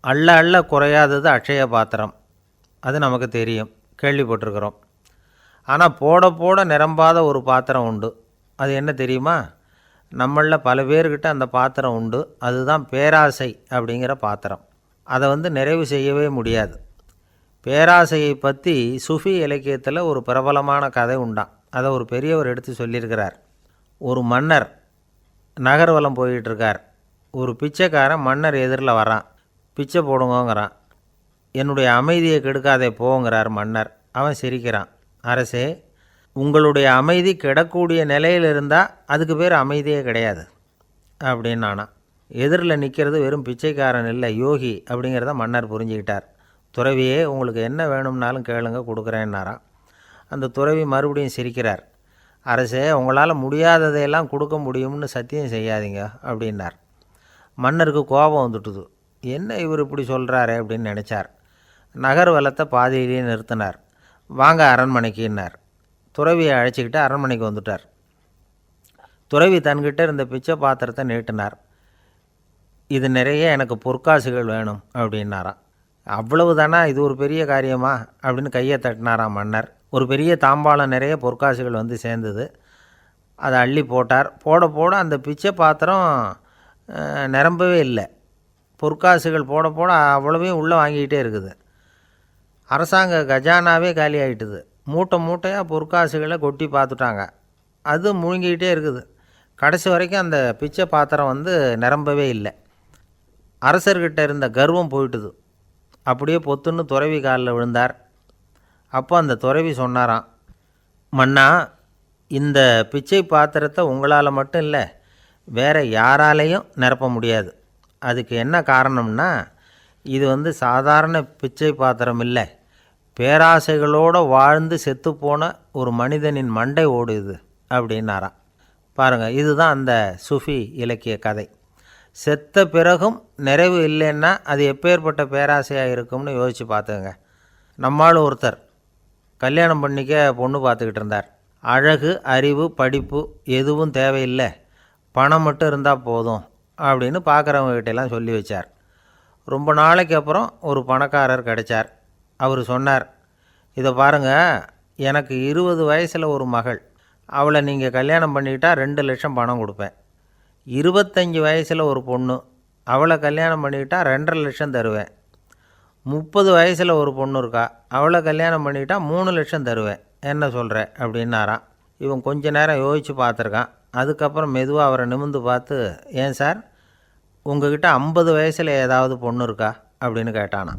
அள்ள அள்ள குறையாதது அக்ஷய பாத்திரம். அது நமக்கு தெரியும், கேள்விப்பட்டிருக்கிறோம். ஆனால் போட போட நிரம்பாத ஒரு பாத்திரம் உண்டு. அது என்ன தெரியுமா? நம்மளில் பல பேர்கிட்ட அந்த பாத்திரம் உண்டு. அதுதான் பேராசை அப்படிங்கிற பாத்திரம். அதை நிறைவு செய்யவே முடியாது. பேராசையை பற்றி சுஃபி இலக்கியத்தில் ஒரு பிரபலமான கதை உண்டாம். அதை ஒரு பெரியவர் எடுத்து சொல்லியிருக்கிறார். ஒரு மன்னர் நகர்வலம் போயிட்டுருக்கார். ஒரு பிச்சைக்காரன் மன்னர் எதிரில் வரான். பிச்சை போடுங்கோங்கிறான். என்னுடைய அமைதியை கெடுக்காதே போங்கிறார் மன்னர். அவன் சிரிக்கிறான். அரசே, உங்களுடைய அமைதி கெடக்கூடிய நிலையில் இருந்தால் அதுக்கு பேர் அமைதியே கிடையாது அப்படின்னு நானான். எதிரில் நிற்கிறது வெறும் பிச்சைக்காரன் இல்லை, யோகி அப்படிங்கிறத மன்னர் புரிஞ்சுக்கிட்டார். துறவியே, உங்களுக்கு என்ன வேணும்னாலும் கேளுங்க, கொடுக்குறேன்னாராம். அந்த துறவி மறுபடியும் சிரிக்கிறார். அரசே, உங்களால் முடியாததையெல்லாம் கொடுக்க முடியும்னு சத்தியம் செய்யாதீங்க அப்படின்னார். மன்னருக்கு கோபம் வந்துட்டுது. என்ன இவர் இப்படி சொல்கிறாரே அப்படின்னு நினச்சார். நகர்வலத்தை பாதியிலேயே நிறுத்தினார். வாங்க அரண்மனைக்குன்னார். துறவியை அழைச்சிக்கிட்டு அரண்மனைக்கு வந்துட்டார். துறவி தன்கிட்ட இருந்த பிச்சை பாத்திரத்தை நீட்டினார். இது நிறைய எனக்கு பொற்காசுகள் வேணும் அப்படின்னாராம். அவ்வளவு தானா, இது ஒரு பெரிய காரியமா அப்படின்னு கையை தட்டினாராம் மன்னர். ஒரு பெரிய தாம்பாளம் நிறைய பொற்காசுகள் சேர்ந்தது. அதை அள்ளி போட்டார். போட போட அந்த பிச்சை பாத்திரம் நிரம்பவே இல்லை. பொற்காசுகள் போட போட அவ்வளவையும் உள்ளே வாங்கிக்கிட்டே இருக்குது. அரசாங்க கஜானாவே காலி ஆகிட்டுது. மூட்டை மூட்டையாக பொற்காசுகளை கொட்டி பார்த்துட்டாங்க. அது முழுங்கிக்கிட்டே இருக்குது. கடைசி வரைக்கும் அந்த பிச்சை பாத்திரம் நிரம்பவே இல்லை. அரசர்கிட்ட இருந்த கர்வம் போயிட்டுது. அப்படியே பொத்துன்னு துறவி காலில் விழுந்தார். அப்போ அந்த துறவி சொன்னாராம், மன்னா, இந்த பிச்சை பாத்திரத்தை உங்களால் மட்டும் இல்லை, வேறு யாராலையும் நிரப்ப முடியாது. அதுக்கு என்ன காரணம்னா, இது சாதாரண பிச்சை பாத்திரம் இல்லை, பேராசைகளோடு வாழ்ந்து செத்துப்போன ஒரு மனிதனின் மண்டை ஓடுது அப்படின்னாராம். பாருங்கள், இதுதான் அந்த சுஃபி இலக்கிய கதை. செத்த பிறகும் நிறைவு இல்லைன்னா அது எப்பேற்பட்ட பேராசையாக இருக்கும்னு யோசித்து பார்த்துங்க. நம்மால் ஒருத்தர் கல்யாணம் பண்ணிக்க பொண்ணு பார்த்துக்கிட்டு இருந்தார். அழகு, அறிவு, படிப்பு எதுவும் தேவையில்லை, பணம் மட்டும் இருந்தால் போதும் அப்படின்னு பார்க்குறவங்ககிட்டெல்லாம் சொல்லி வச்சார். ரொம்ப நாளைக்கு அப்புறம் ஒரு பணக்காரர் கிடைச்சார். அவர் சொன்னார், இதை பாருங்கள், எனக்கு 20 வயசில் ஒரு மகள், அவளை நீங்கள் கல்யாணம் பண்ணிக்கிட்டால் 2 லட்சம் பணம் கொடுப்பேன். 25 வயசில் ஒரு பொண்ணு, அவளை கல்யாணம் பண்ணிக்கிட்டால் 2.5 லட்சம் தருவேன். 30 வயசில் ஒரு பொண்ணு இருக்கா, அவளை கல்யாணம் பண்ணிக்கிட்டால் 3 லட்சம் தருவேன். என்ன சொல்கிற அப்படின்னாராம். இவன் கொஞ்ச நேரம் யோசித்து பார்த்துருக்கான். அதுக்கப்புறம் மெதுவாக அவரை நிமிர்ந்து பார்த்து, ஏன் சார், உங்ககிட்ட 50 வயசில் ஏதாவது பொண்ணு இருக்கா அப்படின்னு கேட்டானான்.